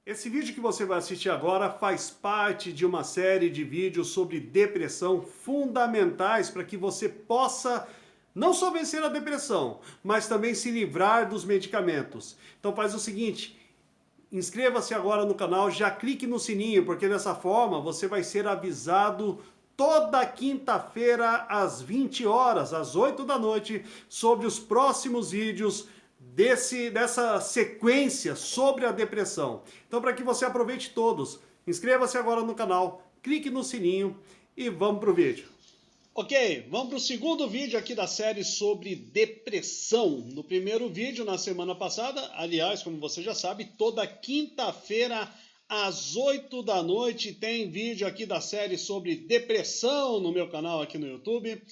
Esse vídeo que você vai assistir agora faz parte de uma série de vídeos sobre depressão fundamentais para que você possa não só vencer a depressão, mas também se livrar dos medicamentos. Então faz o seguinte, inscreva-se agora no canal, já clique no sininho, porque dessa forma você vai ser avisado toda quinta-feira às 20 horas, às 8 da noite, sobre os próximos vídeos dessa sequência sobre a depressão. Então, para que você aproveite todos, inscreva-se agora no canal, clique no sininho e vamos pro vídeo. Ok, vamos para o segundo vídeo aqui da série sobre depressão. No primeiro vídeo, na semana passada, aliás, como você já sabe, toda quinta-feira às 8 da noite tem vídeo aqui da série sobre depressão no meu canal aqui no YouTube.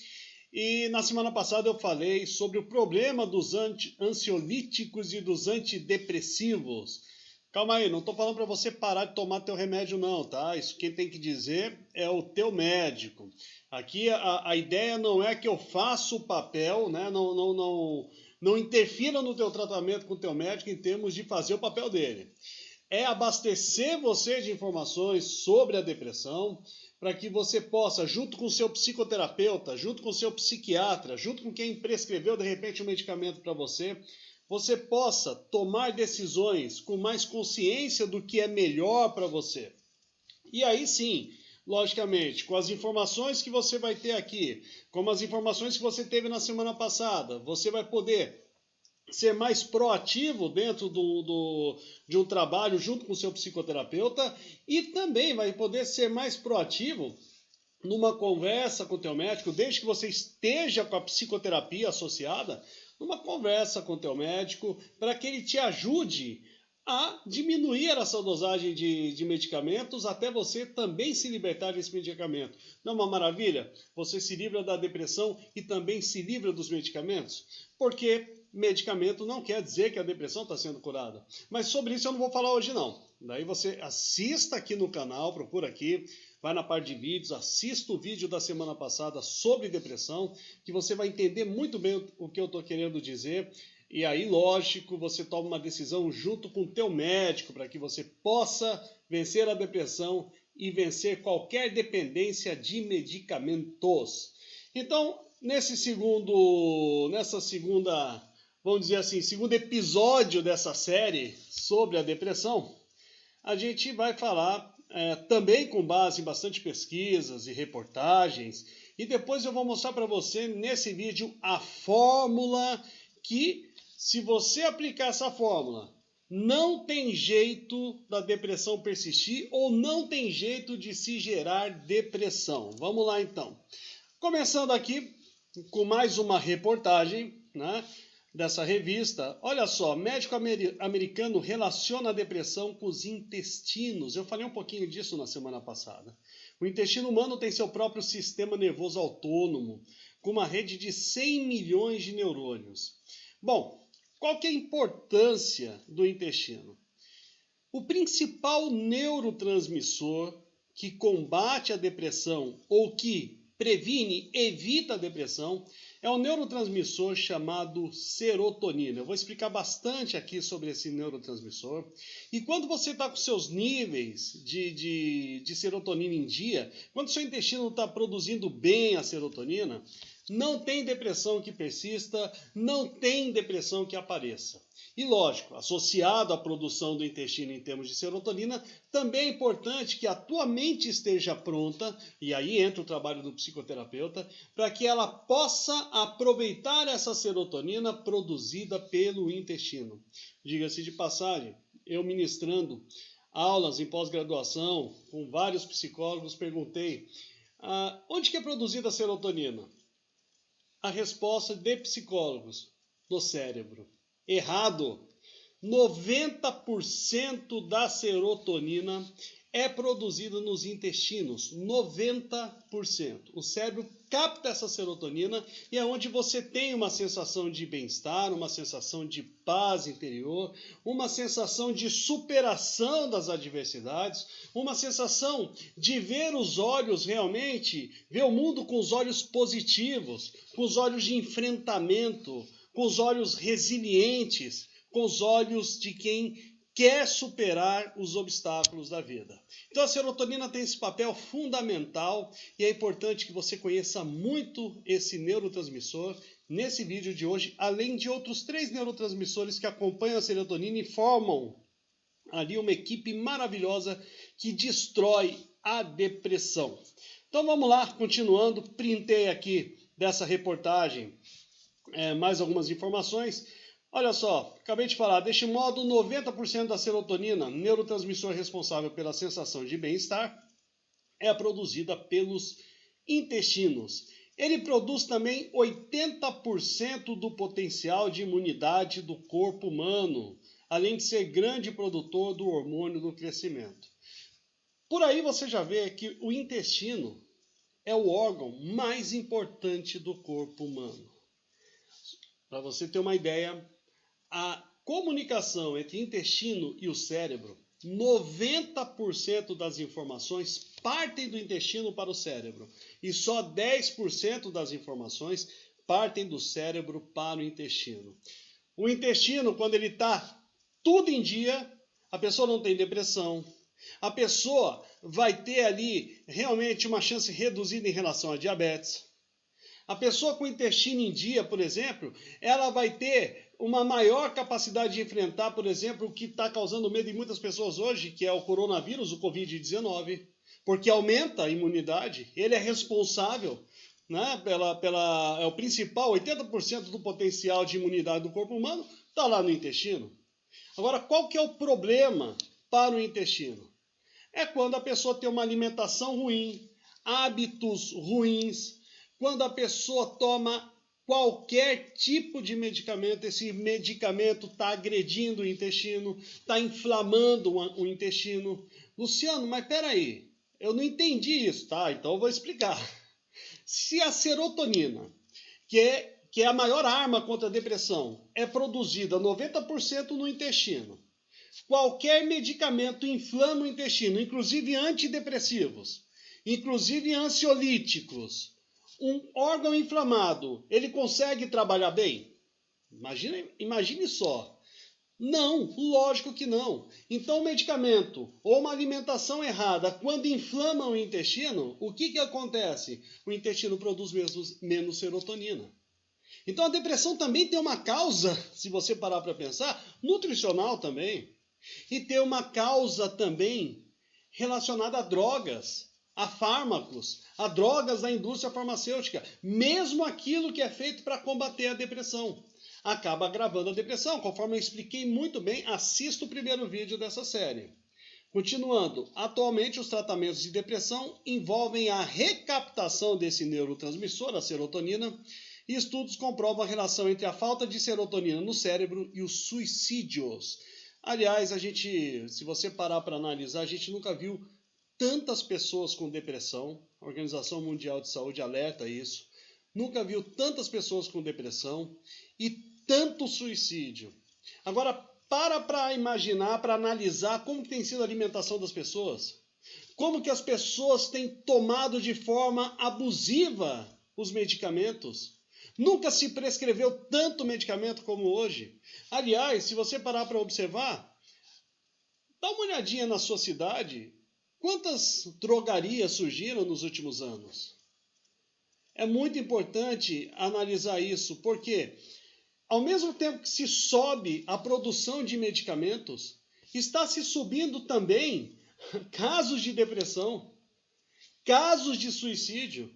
E na semana passada eu falei sobre o problema dos ansiolíticos e dos antidepressivos. Calma aí, não estou falando para você parar de tomar teu remédio não, tá? Isso quem tem que dizer é o teu médico. Aqui a ideia não é que eu faça o papel, né? Não interfira no teu tratamento com o teu médico em termos de fazer o papel dele. É abastecer você de informações sobre a depressão para que você possa, junto com o seu psicoterapeuta, junto com o seu psiquiatra, junto com quem prescreveu de repente um medicamento para você, você possa tomar decisões com mais consciência do que é melhor para você. E aí sim, logicamente, com as informações que você vai ter aqui, como as informações que você teve na semana passada, você vai poder ser mais proativo dentro de um trabalho junto com o seu psicoterapeuta e também vai poder ser mais proativo numa conversa com o teu médico, desde que você esteja com a psicoterapia associada, numa conversa com o teu médico, para que ele te ajude a diminuir essa dosagem de medicamentos até você também se libertar desse medicamento. Não é uma maravilha? Você se livra da depressão e também se livra dos medicamentos? Porque medicamento não quer dizer que a depressão está sendo curada. Mas sobre isso eu não vou falar hoje não. Daí você assista aqui no canal, procura aqui, vai na parte de vídeos, assista o vídeo da semana passada sobre depressão, que você vai entender muito bem o que eu estou querendo dizer. E aí, lógico, você toma uma decisão junto com o teu médico para que você possa vencer a depressão e vencer qualquer dependência de medicamentos. Então, nessa segunda, vamos dizer assim, segundo episódio dessa série sobre a depressão, a gente vai falar também com base em bastante pesquisas e reportagens, e depois eu vou mostrar para você nesse vídeo a fórmula que, se você aplicar essa fórmula, não tem jeito da depressão persistir ou não tem jeito de se gerar depressão. Vamos lá então. Começando aqui com mais uma reportagem, né, dessa revista. Olha só, médico americano relaciona a depressão com os intestinos. Eu falei um pouquinho disso na semana passada. O intestino humano tem seu próprio sistema nervoso autônomo, com uma rede de 100 milhões de neurônios. Bom, qual que é a importância do intestino? O principal neurotransmissor que combate a depressão ou que previne, evita a depressão, é um neurotransmissor chamado serotonina. Eu vou explicar bastante aqui sobre esse neurotransmissor. E quando você está com seus níveis de serotonina em dia, quando seu intestino está produzindo bem a serotonina, não tem depressão que persista, não tem depressão que apareça. E lógico, associado à produção do intestino em termos de serotonina, também é importante que a tua mente esteja pronta, e aí entra o trabalho do psicoterapeuta, para que ela possa aproveitar essa serotonina produzida pelo intestino. Diga-se de passagem, eu ministrando aulas em pós-graduação com vários psicólogos, perguntei onde que é produzida a serotonina? A resposta de psicólogos, no cérebro. Errado. 90% da serotonina é produzida nos intestinos. 90%. O cérebro capta essa serotonina e é onde você tem uma sensação de bem-estar, uma sensação de paz interior, uma sensação de superação das adversidades, uma sensação de ver os olhos realmente, ver o mundo com os olhos positivos, com os olhos de enfrentamento, com os olhos resilientes, com os olhos de quem quer superar os obstáculos da vida. Então a serotonina tem esse papel fundamental e é importante que você conheça muito esse neurotransmissor nesse vídeo de hoje, além de outros 3 neurotransmissores que acompanham a serotonina e formam ali uma equipe maravilhosa que destrói a depressão. Então vamos lá, continuando, printei aqui dessa reportagem mais algumas informações. Olha só, acabei de falar, deste modo 90% da serotonina, neurotransmissor responsável pela sensação de bem-estar, é produzida pelos intestinos. Ele produz também 80% do potencial de imunidade do corpo humano, além de ser grande produtor do hormônio do crescimento. Por aí você já vê que o intestino é o órgão mais importante do corpo humano. Para você ter uma ideia, a comunicação entre intestino e o cérebro, 90% das informações partem do intestino para o cérebro e só 10% das informações partem do cérebro para o intestino. O intestino, quando ele está tudo em dia, a pessoa não tem depressão, a pessoa vai ter ali realmente uma chance reduzida em relação a diabetes. A pessoa com o intestino em dia, por exemplo, ela vai ter uma maior capacidade de enfrentar, por exemplo, o que está causando medo em muitas pessoas hoje, que é o coronavírus, o Covid-19, porque aumenta a imunidade, ele é responsável, né, é o principal, 80% do potencial de imunidade do corpo humano está lá no intestino. Agora, qual que é o problema para o intestino? É quando a pessoa tem uma alimentação ruim, hábitos ruins, quando a pessoa toma qualquer tipo de medicamento, esse medicamento está agredindo o intestino, está inflamando o intestino. Luciano, mas peraí, eu não entendi isso, tá? Então eu vou explicar. Se a serotonina, que é a maior arma contra a depressão, é produzida 90% no intestino, qualquer medicamento inflama o intestino, inclusive antidepressivos, inclusive ansiolíticos. Um órgão inflamado, ele consegue trabalhar bem? Imagine só. Não, lógico que não. Então o medicamento ou uma alimentação errada, quando inflama o intestino, o que acontece? O intestino produz menos serotonina. Então a depressão também tem uma causa, se você parar para pensar, nutricional também. E tem uma causa também relacionada a drogas, a fármacos, a drogas da indústria farmacêutica. Mesmo aquilo que é feito para combater a depressão acaba agravando a depressão. Conforme eu expliquei muito bem, assista o primeiro vídeo dessa série. Continuando, atualmente os tratamentos de depressão envolvem a recaptação desse neurotransmissor, a serotonina, e estudos comprovam a relação entre a falta de serotonina no cérebro e os suicídios. Aliás, se você parar para analisar, a gente nunca viu tantas pessoas com depressão. A Organização Mundial de Saúde alerta isso. Nunca viu tantas pessoas com depressão e tanto suicídio. Agora, para imaginar, para analisar como tem sido a alimentação das pessoas. Como que as pessoas têm tomado de forma abusiva os medicamentos. Nunca se prescreveu tanto medicamento como hoje. Aliás, se você parar para observar, dá uma olhadinha na sua cidade. Quantas drogarias surgiram nos últimos anos? É muito importante analisar isso, porque ao mesmo tempo que se sobe a produção de medicamentos, está se subindo também casos de depressão, casos de suicídio.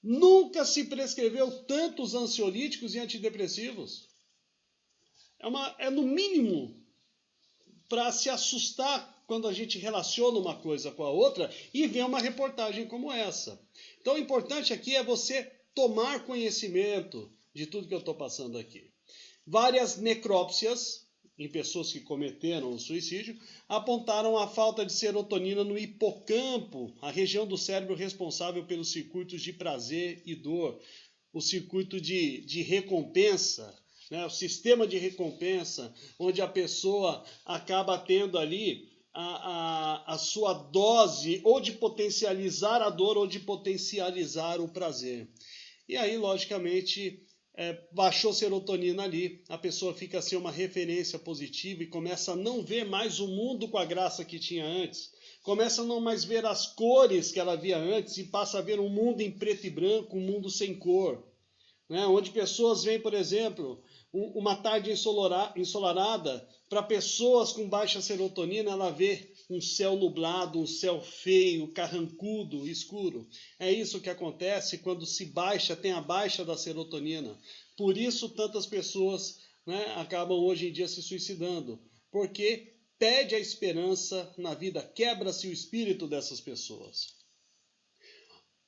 Nunca se prescreveu tantos ansiolíticos e antidepressivos. É no mínimo para se assustar quando a gente relaciona uma coisa com a outra e vê uma reportagem como essa. Então o importante aqui é você tomar conhecimento de tudo que eu estou passando aqui. Várias necrópsias em pessoas que cometeram o suicídio apontaram a falta de serotonina no hipocampo, a região do cérebro responsável pelos circuitos de prazer e dor, o circuito de recompensa, né? O sistema de recompensa, onde a pessoa acaba tendo ali a sua dose ou de potencializar a dor ou de potencializar o prazer. E aí, logicamente, baixou serotonina ali, a pessoa fica a ser uma referência positiva e começa a não ver mais o mundo com a graça que tinha antes. Começa a não mais ver as cores que ela via antes e passa a ver um mundo em preto e branco, um mundo sem cor. Né? Onde pessoas veem, por exemplo, uma tarde ensolarada, para pessoas com baixa serotonina, ela vê um céu nublado, um céu feio, carrancudo, escuro. É isso que acontece quando se baixa, tem a baixa da serotonina. Por isso tantas pessoas, né, acabam hoje em dia se suicidando, porque perde a esperança na vida, quebra-se o espírito dessas pessoas.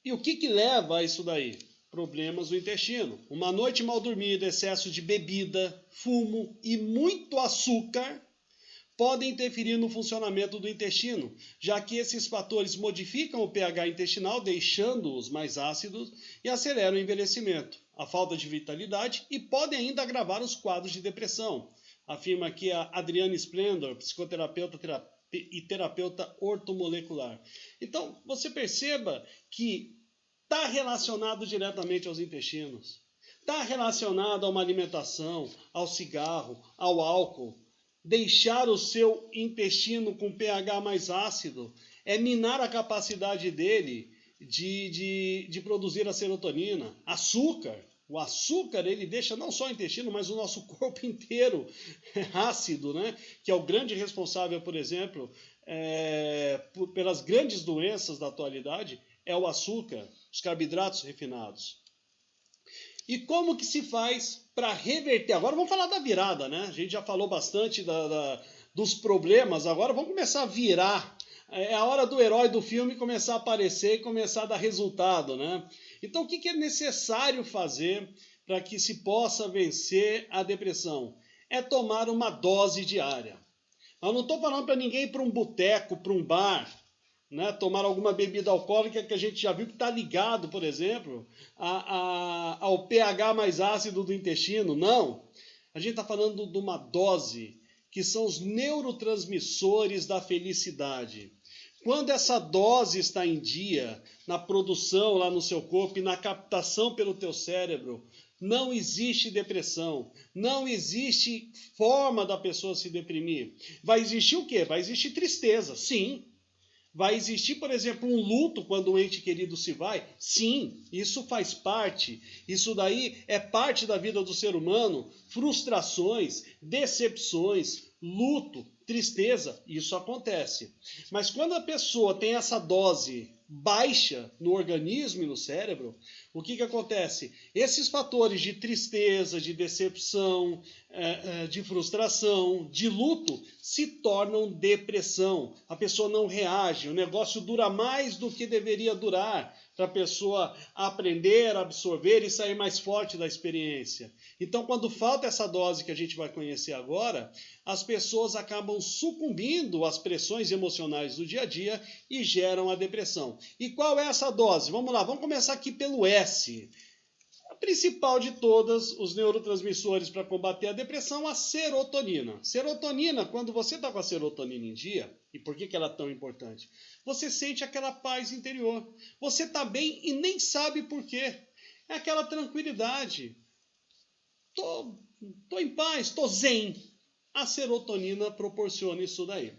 E o que leva a isso daí? Problemas do intestino. Uma noite mal dormida, excesso de bebida, fumo e muito açúcar podem interferir no funcionamento do intestino, já que esses fatores modificam o pH intestinal, deixando-os mais ácidos e aceleram o envelhecimento, a falta de vitalidade e podem ainda agravar os quadros de depressão, afirma aqui a Adriane Splendor, psicoterapeuta e terapeuta ortomolecular. Então, você perceba que está relacionado diretamente aos intestinos, está relacionado a uma alimentação, ao cigarro, ao álcool. Deixar o seu intestino com pH mais ácido é minar a capacidade dele de produzir a serotonina. Açúcar. O açúcar ele deixa não só o intestino, mas o nosso corpo inteiro ácido, né? Que é o grande responsável, por exemplo, pelas grandes doenças da atualidade, é o açúcar, os carboidratos refinados. E como que se faz para reverter? Agora vamos falar da virada, né? A gente já falou bastante dos problemas, agora vamos começar a virar. É a hora do herói do filme começar a aparecer e começar a dar resultado, né? Então o que é necessário fazer para que se possa vencer a depressão? É tomar uma dose diária. Eu não estou falando para ninguém ir para um boteco, para um bar, né, tomar alguma bebida alcoólica que a gente já viu que está ligado, por exemplo, ao pH mais ácido do intestino. Não. A gente está falando de uma dose, que são os neurotransmissores da felicidade. Quando essa dose está em dia, na produção lá no seu corpo e na captação pelo teu cérebro, não existe depressão, não existe forma da pessoa se deprimir. Vai existir o quê? Vai existir tristeza, sim. Vai existir, por exemplo, um luto quando um ente querido se vai? Sim, isso faz parte. Isso daí é parte da vida do ser humano. Frustrações, decepções, luto, tristeza, isso acontece. Mas quando a pessoa tem essa dose baixa no organismo e no cérebro, o que acontece? Esses fatores de tristeza, de decepção, de frustração, de luto, se tornam depressão. A pessoa não reage, o negócio dura mais do que deveria durar para a pessoa aprender, absorver e sair mais forte da experiência. Então, quando falta essa dose que a gente vai conhecer agora, as pessoas acabam sucumbindo às pressões emocionais do dia a dia e geram a depressão. E qual é essa dose? Vamos lá, vamos começar aqui pelo S. A principal de todas, os neurotransmissores para combater a depressão, a serotonina. Serotonina, quando você está com a serotonina em dia, e por que ela é tão importante? Você sente aquela paz interior. Você está bem e nem sabe por quê. É aquela tranquilidade. Tô em paz, tô zen. A serotonina proporciona isso daí.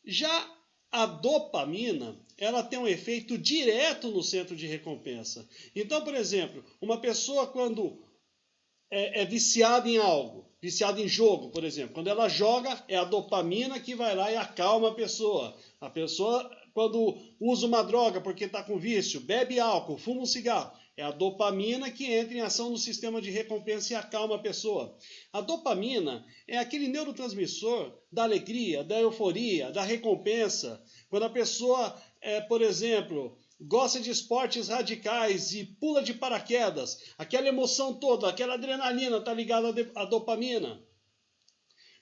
Já a dopamina, ela tem um efeito direto no centro de recompensa. Então, por exemplo, uma pessoa quando é viciada em algo, viciada em jogo, por exemplo, quando ela joga, é a dopamina que vai lá e acalma a pessoa. A pessoa, quando usa uma droga porque está com vício, bebe álcool, fuma um cigarro, é a dopamina que entra em ação no sistema de recompensa e acalma a pessoa. A dopamina é aquele neurotransmissor da alegria, da euforia, da recompensa. Quando a pessoa, por exemplo, gosta de esportes radicais e pula de paraquedas, aquela emoção toda, aquela adrenalina está ligada à dopamina.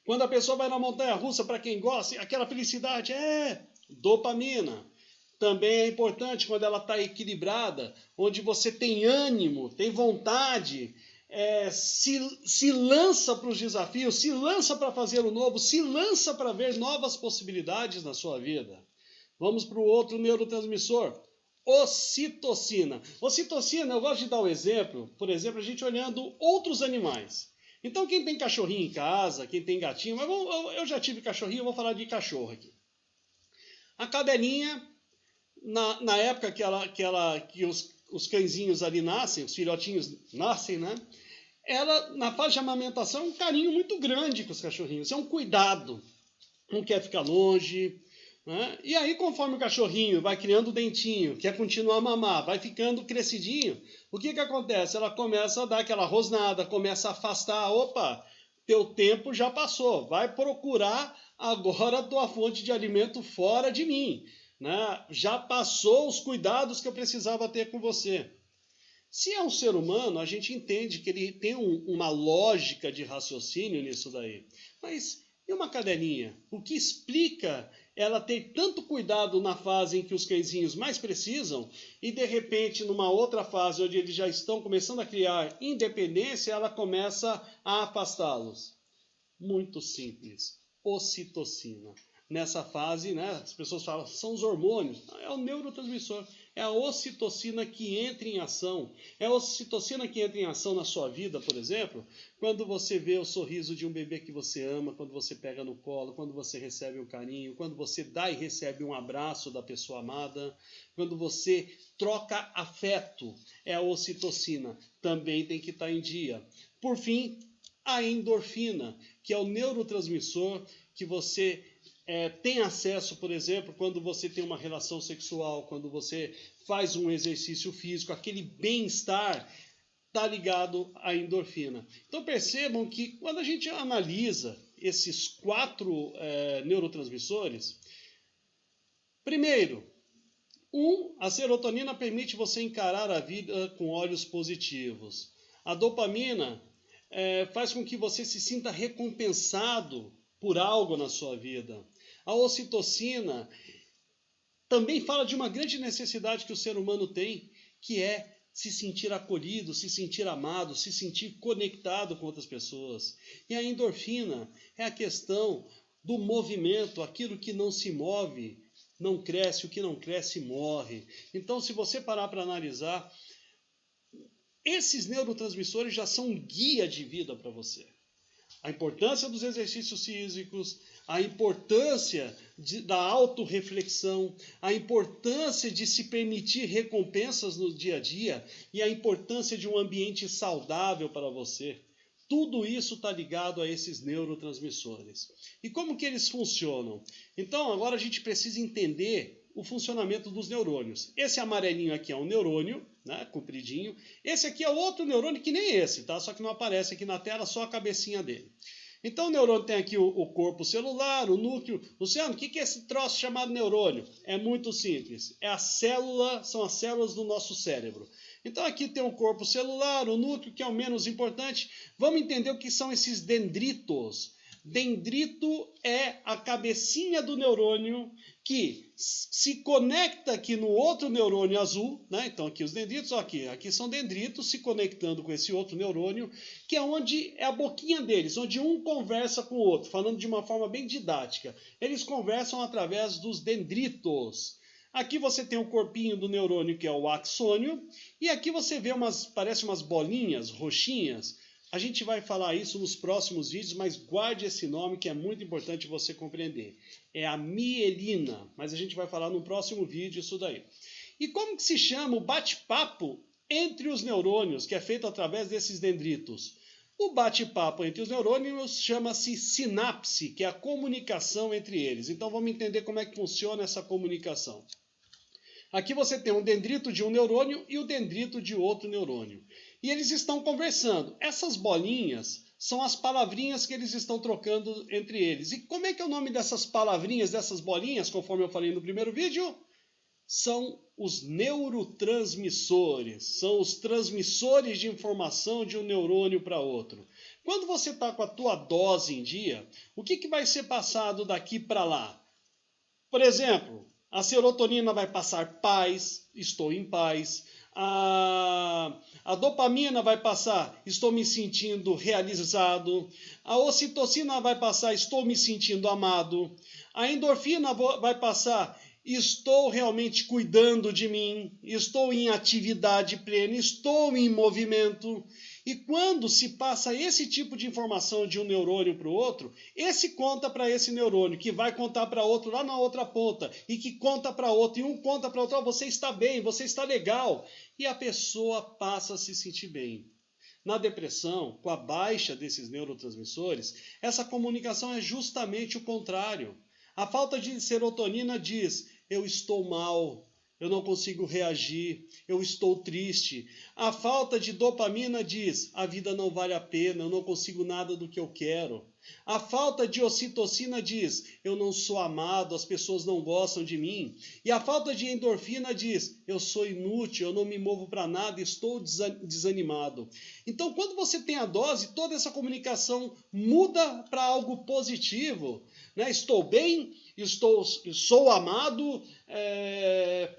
Quando a pessoa vai na montanha-russa, para quem gosta, aquela felicidade é dopamina. Também é importante quando ela está equilibrada, onde você tem ânimo, tem vontade, se lança para os desafios, se lança para fazer o novo, se lança para ver novas possibilidades na sua vida. Vamos para o outro neurotransmissor, ocitocina. Ocitocina, eu gosto de dar um exemplo, por exemplo, a gente olhando outros animais. Então, quem tem cachorrinho em casa, quem tem gatinho, mas eu já tive cachorrinho, eu vou falar de cachorro aqui. A cadelinha, na época que os cãezinhos ali nascem, os filhotinhos nascem, né? Ela, na fase de amamentação, é um carinho muito grande com os cachorrinhos, é um cuidado. Não quer ficar longe, né? E aí, conforme o cachorrinho vai criando o dentinho, quer continuar a mamar, vai ficando crescidinho, o que acontece? Ela começa a dar aquela rosnada, começa a afastar. Opa, teu tempo já passou, vai procurar agora a tua fonte de alimento fora de mim, né? Já passou os cuidados que eu precisava ter com você. Se é um ser humano, a gente entende que ele tem uma lógica de raciocínio nisso daí. Mas e uma cadelinha? O que explica ela ter tanto cuidado na fase em que os cãezinhos mais precisam e, de repente, numa outra fase onde eles já estão começando a criar independência, ela começa a afastá-los? Muito simples. Ocitocina. Nessa fase, né, as pessoas falam, são os hormônios. É o neurotransmissor. É a ocitocina que entra em ação. É a ocitocina que entra em ação na sua vida, por exemplo, quando você vê o sorriso de um bebê que você ama, quando você pega no colo, quando você recebe um carinho, quando você dá e recebe um abraço da pessoa amada, quando você troca afeto. É a ocitocina. Também tem que estar em dia. Por fim, a endorfina, que é o neurotransmissor que você tem acesso, por exemplo, quando você tem uma relação sexual, quando você faz um exercício físico, aquele bem-estar está ligado à endorfina. Então percebam que quando a gente analisa esses 4 neurotransmissores, primeiro, a serotonina permite você encarar a vida com olhos positivos. A dopamina faz com que você se sinta recompensado por algo na sua vida. A ocitocina também fala de uma grande necessidade que o ser humano tem, que é se sentir acolhido, se sentir amado, se sentir conectado com outras pessoas. E a endorfina é a questão do movimento, aquilo que não se move não cresce, o que não cresce morre. Então, se você parar para analisar, esses neurotransmissores já são um guia de vida para você. A importância dos exercícios físicos, a importância da autorreflexão, a importância de se permitir recompensas no dia a dia e a importância de um ambiente saudável para você. Tudo isso está ligado a esses neurotransmissores. E como que eles funcionam? Então, agora a gente precisa entender o funcionamento dos neurônios. Esse amarelinho aqui é um neurônio, né, compridinho. Esse aqui é outro neurônio que nem esse, tá? Só que não aparece aqui na tela, só a cabecinha dele. Então o neurônio tem aqui o corpo celular, o núcleo. Luciano, o que é esse troço chamado neurônio? É muito simples. São as células do nosso cérebro. Então aqui tem o corpo celular, o núcleo, que é o menos importante. Vamos entender o que são esses dendritos. Dendrito é a cabecinha do neurônio que se conecta aqui no outro neurônio azul, né? Então aqui os dendritos, aqui são dendritos se conectando com esse outro neurônio, que é onde é a boquinha deles, onde um conversa com o outro, falando de uma forma bem didática. Eles conversam através dos dendritos. Aqui você tem o corpinho do neurônio, que é o axônio, e aqui você vê parece umas bolinhas roxinhas. A gente vai falar isso nos próximos vídeos, mas guarde esse nome que é muito importante você compreender. É a mielina, mas a gente vai falar no próximo vídeo isso daí. E como que se chama o bate-papo entre os neurônios, que é feito através desses dendritos? O bate-papo entre os neurônios chama-se sinapse, que é a comunicação entre eles. Então vamos entender como é que funciona essa comunicação. Aqui você tem um dendrito de um neurônio e o dendrito de outro neurônio. E eles estão conversando. Essas bolinhas são as palavrinhas que eles estão trocando entre eles. E como é que é o nome dessas palavrinhas, dessas bolinhas, conforme eu falei no primeiro vídeo? São os neurotransmissores. São os transmissores de informação de um neurônio para outro. Quando você está com a tua dose em dia, o que vai ser passado daqui para lá? Por exemplo, a serotonina vai passar paz, estou em paz. A dopamina vai passar, estou me sentindo realizado. A ocitocina vai passar, estou me sentindo amado. A endorfina vai passar, estou realmente cuidando de mim, estou em atividade plena, estou em movimento. E quando se passa esse tipo de informação de um neurônio para o outro, esse conta para esse neurônio, que vai contar para outro lá na outra ponta, e que conta para outro, e um conta para outro, oh, você está bem, você está legal. E a pessoa passa a se sentir bem. Na depressão, com a baixa desses neurotransmissores, essa comunicação é justamente o contrário. A falta de serotonina diz: eu estou mal, eu não consigo reagir, eu estou triste. A falta de dopamina diz: a vida não vale a pena, eu não consigo nada do que eu quero. A falta de ocitocina diz: eu não sou amado, as pessoas não gostam de mim. E a falta de endorfina diz: eu sou inútil, eu não me movo para nada, estou desanimado. Então, quando você tem a dose, toda essa comunicação muda para algo positivo. Né? Estou bem, sou amado,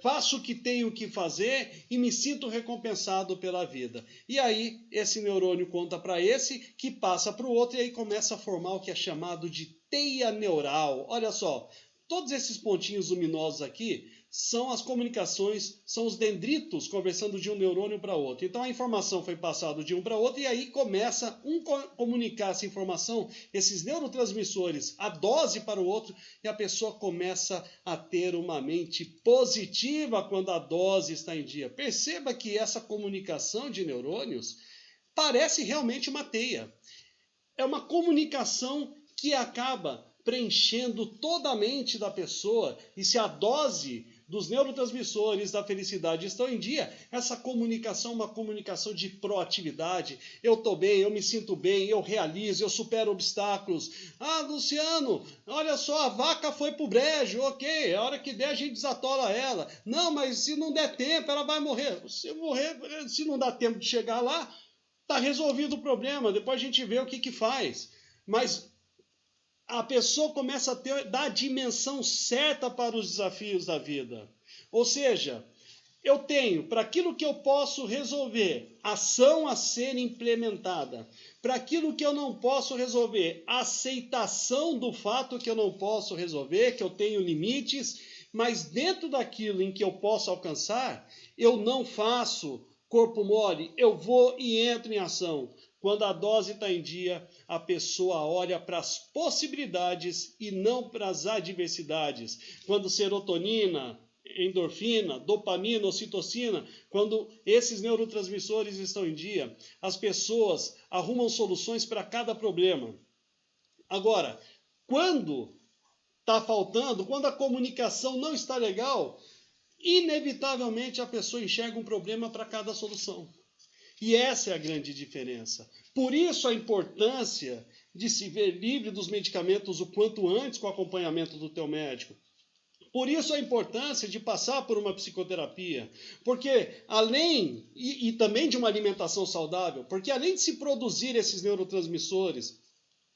faço o que tenho que fazer e me sinto recompensado pela vida. E aí, esse neurônio conta para esse, que passa para o outro, e aí começa a formar o que é chamado de teia neural. Olha só, todos esses pontinhos luminosos aqui são as comunicações, são os dendritos conversando de um neurônio para outro. Então a informação foi passada de um para outro e aí começa um comunicar essa informação, esses neurotransmissores, a dose para o outro, e a pessoa começa a ter uma mente positiva quando a dose está em dia. Perceba que essa comunicação de neurônios parece realmente uma teia. É uma comunicação que acaba preenchendo toda a mente da pessoa, e se a dose dos neurotransmissores da felicidade estão em dia, essa comunicação é uma comunicação de proatividade. Eu estou bem, eu me sinto bem, eu realizo, eu supero obstáculos. Ah, Luciano, olha só, a vaca foi pro brejo, ok, a hora que der a gente desatola ela. Não, mas se não der tempo, ela vai morrer. Se não dá tempo de chegar lá, está resolvido o problema, depois a gente vê o que faz. Mas a pessoa começa a dar a dimensão certa para os desafios da vida. Ou seja, eu tenho, para aquilo que eu posso resolver, ação a ser implementada. Para aquilo que eu não posso resolver, aceitação do fato que eu não posso resolver, que eu tenho limites, mas dentro daquilo em que eu posso alcançar, eu não faço corpo mole, eu vou e entro em ação. Quando a dose está em dia, a pessoa olha para as possibilidades e não para as adversidades. Quando serotonina, endorfina, dopamina, ocitocina, quando esses neurotransmissores estão em dia, as pessoas arrumam soluções para cada problema. Agora, quando está faltando, quando a comunicação não está legal, inevitavelmente a pessoa enxerga um problema para cada solução. E essa é a grande diferença. Por isso a importância de se ver livre dos medicamentos o quanto antes com o acompanhamento do teu médico. Por isso a importância de passar por uma psicoterapia. Porque além, e também de uma alimentação saudável, porque além de se produzir esses neurotransmissores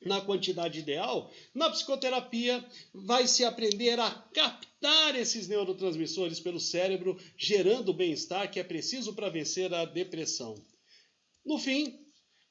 na quantidade ideal, na psicoterapia vai se aprender a captar esses neurotransmissores pelo cérebro, gerando o bem-estar que é preciso para vencer a depressão. No fim,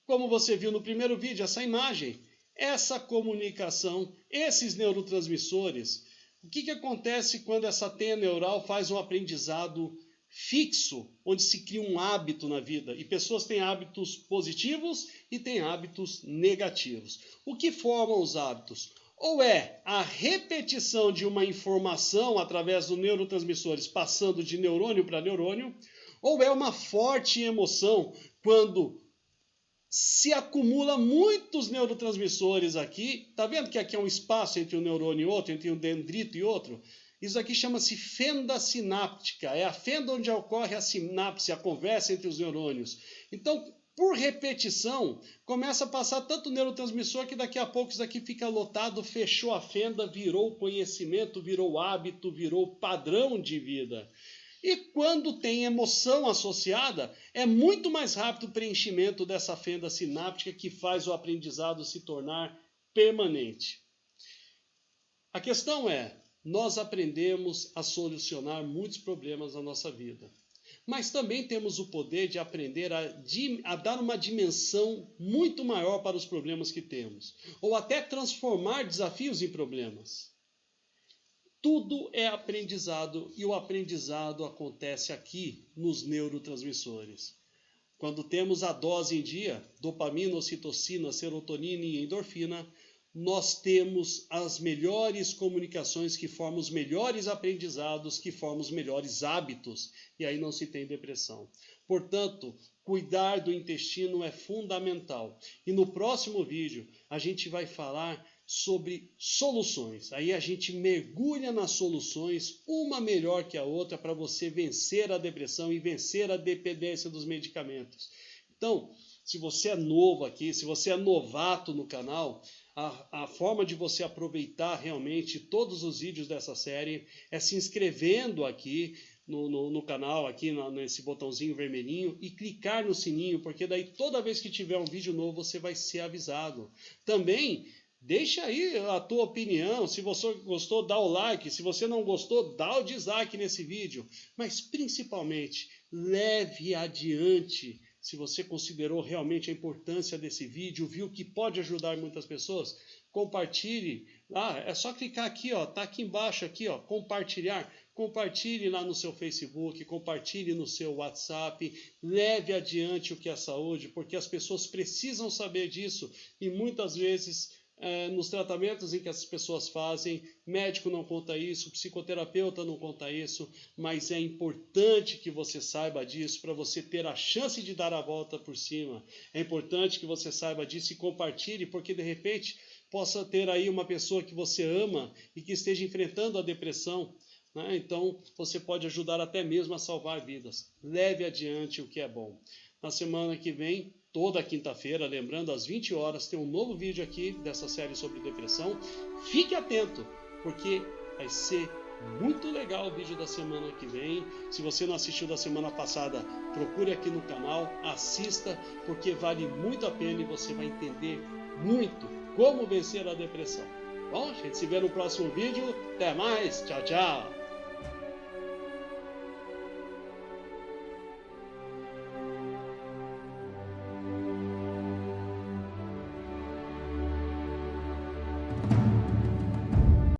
como você viu no primeiro vídeo, essa imagem, essa comunicação, esses neurotransmissores, o que acontece quando essa teia neural faz um aprendizado fixo, onde se cria um hábito na vida, e pessoas têm hábitos positivos e têm hábitos negativos. O que formam os hábitos? Ou é a repetição de uma informação através dos neurotransmissores passando de neurônio para neurônio, ou é uma forte emoção quando se acumula muitos neurotransmissores aqui. Tá vendo que aqui é um espaço entre um neurônio e outro, entre um dendrito e outro? Isso aqui chama-se fenda sináptica. É a fenda onde ocorre a sinapse, a conversa entre os neurônios. Então, por repetição, começa a passar tanto neurotransmissor que daqui a pouco isso aqui fica lotado, fechou a fenda, virou conhecimento, virou hábito, virou padrão de vida. E quando tem emoção associada, é muito mais rápido o preenchimento dessa fenda sináptica que faz o aprendizado se tornar permanente. A questão é, nós aprendemos a solucionar muitos problemas na nossa vida. Mas também temos o poder de aprender a dar uma dimensão muito maior para os problemas que temos. Ou até transformar desafios em problemas. Tudo é aprendizado e o aprendizado acontece aqui nos neurotransmissores. Quando temos a dose em dia, dopamina, ocitocina, serotonina e endorfina, nós temos as melhores comunicações que formam os melhores aprendizados, que formam os melhores hábitos, e aí não se tem depressão. Portanto, cuidar do intestino é fundamental. E no próximo vídeo a gente vai falar sobre soluções. Aí a gente mergulha nas soluções, uma melhor que a outra, para você vencer a depressão e vencer a dependência dos medicamentos. Então, se você é novo aqui, se você é novato no canal, a forma de você aproveitar realmente todos os vídeos dessa série é se inscrevendo aqui no canal, aqui nesse botãozinho vermelhinho, e clicar no sininho, porque daí toda vez que tiver um vídeo novo você vai ser avisado. Também deixa aí a tua opinião, se você gostou dá o like, se você não gostou dá o dislike nesse vídeo, mas principalmente leve adiante. Se você considerou realmente a importância desse vídeo, viu que pode ajudar muitas pessoas, compartilhe. É só clicar aqui, ó, tá aqui embaixo aqui, ó, compartilhar. Compartilhe lá no seu Facebook, compartilhe no seu WhatsApp, leve adiante o que é saúde, porque as pessoas precisam saber disso e muitas vezes nos tratamentos em que as pessoas fazem, médico não conta isso, psicoterapeuta não conta isso, mas é importante que você saiba disso para você ter a chance de dar a volta por cima. É importante que você saiba disso e compartilhe, porque de repente possa ter aí uma pessoa que você ama e que esteja enfrentando a depressão, né? Então você pode ajudar até mesmo a salvar vidas. Leve adiante o que é bom. Na semana que vem, toda quinta-feira, lembrando, às 20 horas, tem um novo vídeo aqui dessa série sobre depressão. Fique atento, porque vai ser muito legal o vídeo da semana que vem. Se você não assistiu da semana passada, procure aqui no canal, assista, porque vale muito a pena e você vai entender muito como vencer a depressão. Bom, a gente se vê no próximo vídeo. Até mais, tchau, tchau!